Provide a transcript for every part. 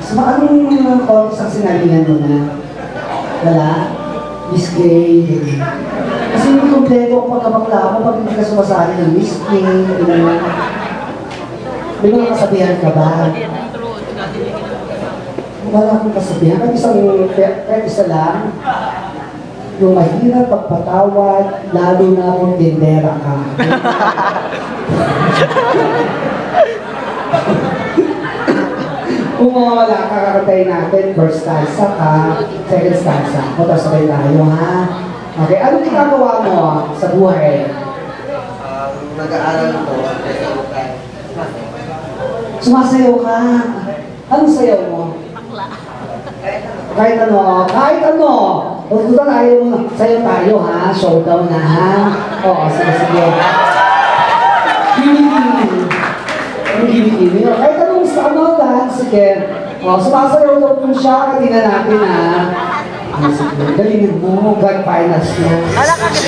So, anong context ang sinabihan mo na? Wala? Miss Gay, kasi hindi kompleto ang pagkabakla mo pag hindi ka sumasali ng Miss Gay, may mga kasabihan ka ba? Wala akong kasabihan. Kahit isa lang, yung mahirap pagpatawad, lalo na kung tindera ka. Kung mawala ka, kakatay natin, first stanza ka, second stanza. Tapos sabay tayo, ha? Okay, anong ginagawa mo sa buhay? Nag-aaral ko. Sumasayaw ka. Anong sayaw mo? Kahit ano. Kahit ano. Huwag ko tayo, sayaw tayo, ha? Showdown na, ha? Oo, sige. Gini-gini. Kahit anong sa ano, dance, sige. O, sumasayaw daw po siya. Katina natin, ha? Sige, galingin mo. God finals niya. Palakpakan!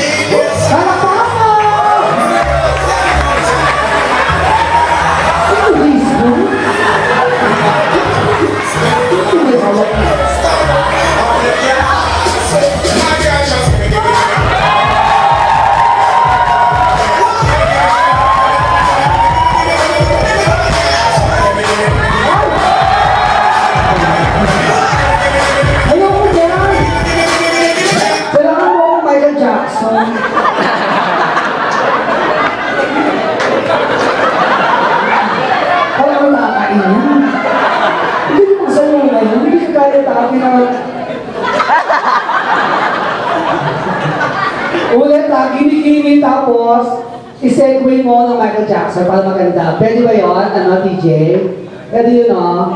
Ulit ha, gini-gini tapos i-segue mo ng Michael Jackson para maganda. Pwede ba yun? Ano, DJ? Pwede yun, no?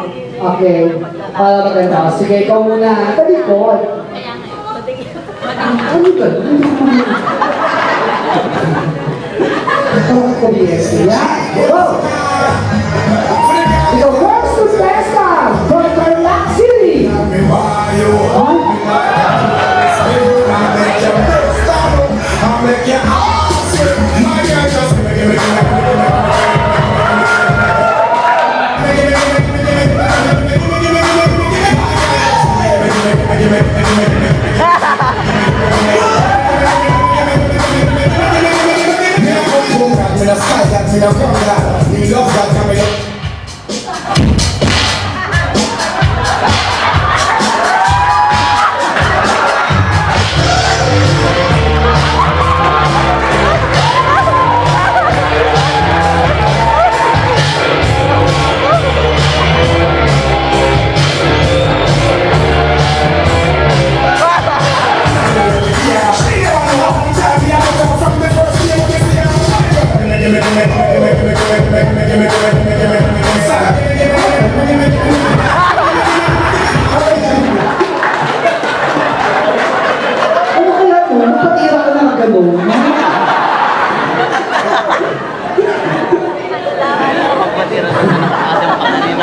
Okay. Para maganda. Sige, ikaw muna. Talikod. Ano ka? Ikaw ka-BS. Go! Ikaw, first to Testa from Tarlac City. Make you awesome. My girl, just give me.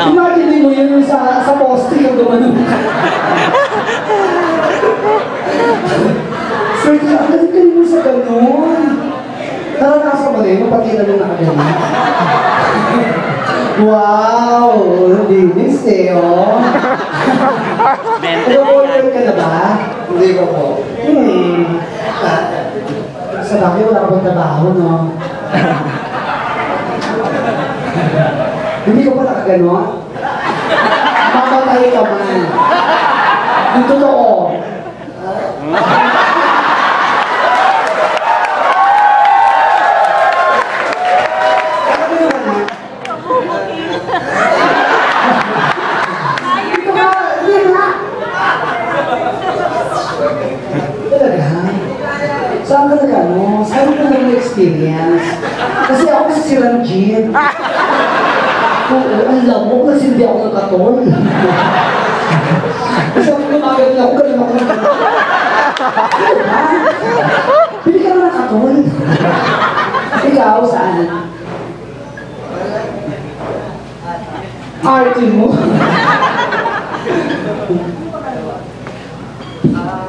Imagine mo yun sa poste yung gumanon. Sir, galing mo sa ganon. Naranasan mo rin, mapatira nung nakaganon. Wow! Linis eh, oh. Nag-order ka na ba? Hindi ko po. Sa bagay, wala ka bang trabaho, no? Hindi ko pa nakaganon? Mamatay ka man. Yung totoo. Saan ka nag-ano? Saan ka nag-experience? Kasi ako si Ranjit. Oo, alam mo, kasi hindi ako nagkatol. Kasi ako lumagal ako, ganun ako nagkatol. Hindi ka na nakatol. Ikaw, saan? Arte mo.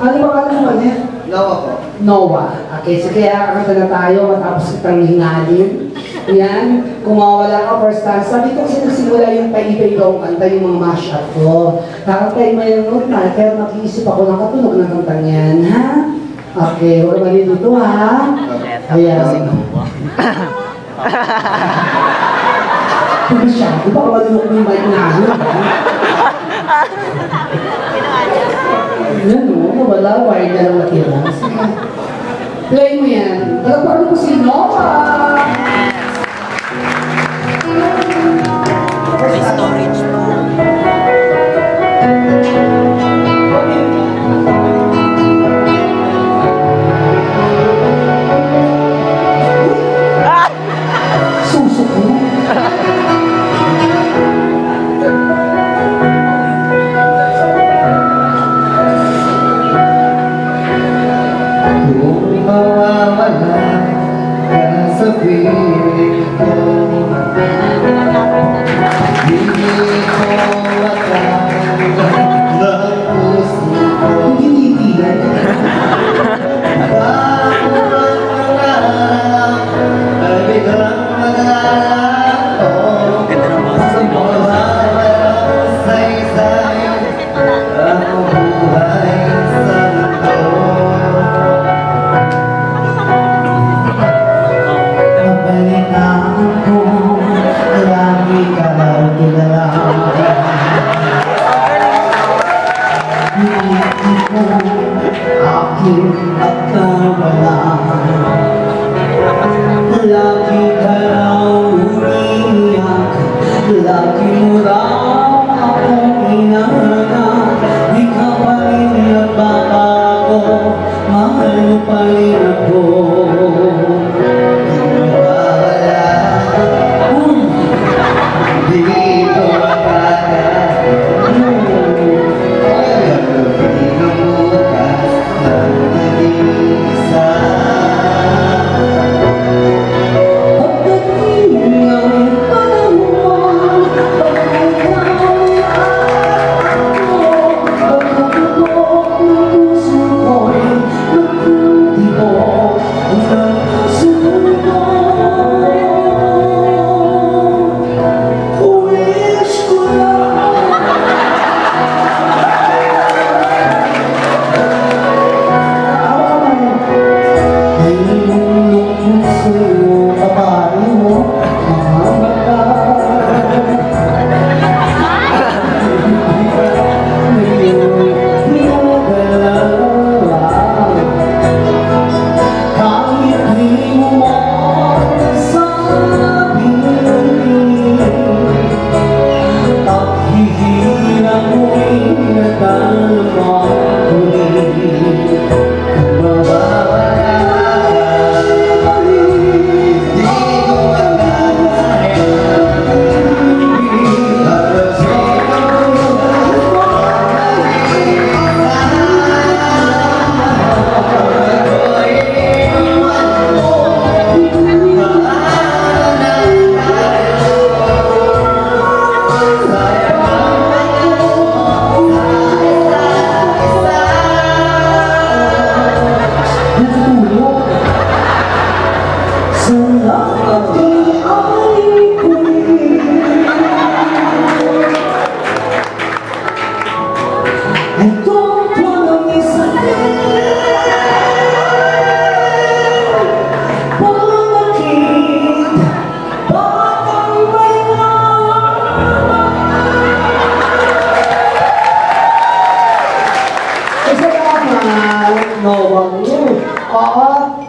Ano ba ka naman eh? Noah po. Noah. Okay, sige, kakanta na tayo matapos kitang hingalin. Yan, kung mawala ka first time, sabi ko kasi nagsimula yung paibay daw ang kanta, yung mga mashup ko. Kakantay mo yung note na, pero mag-iisip ako ng katunog ng kantang yan, ha? Okay, huwag malito ha? Ayan. Masyado, baka malunok mo yung mic na ano. Yan o, nawala, wire na lang natira. Play mo yan. Nagparoon ko si Nova! May storage po. Susok mo. Kung mawawala ka sa piling ko, hindi ko matatanggap ng puso ko. Hindi titigan. Bawat pangarap ay biglang maglalako. Ganda ng boses ni Lola. Mawawalang saysay ang buhay sa mundo. Mabalitaan ko, lagi ka raw kilala. Hindi ko aking pagkawala. Lagi ka raw umiiyak, lagi mo raw akong inahanap. Di ka pa rin nagbabago, mahal mo pa rin ako.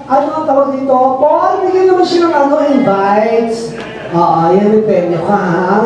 Ano ang tawag dito? Paul, bigyan naman siya ng invites. Yan, depende ka ha.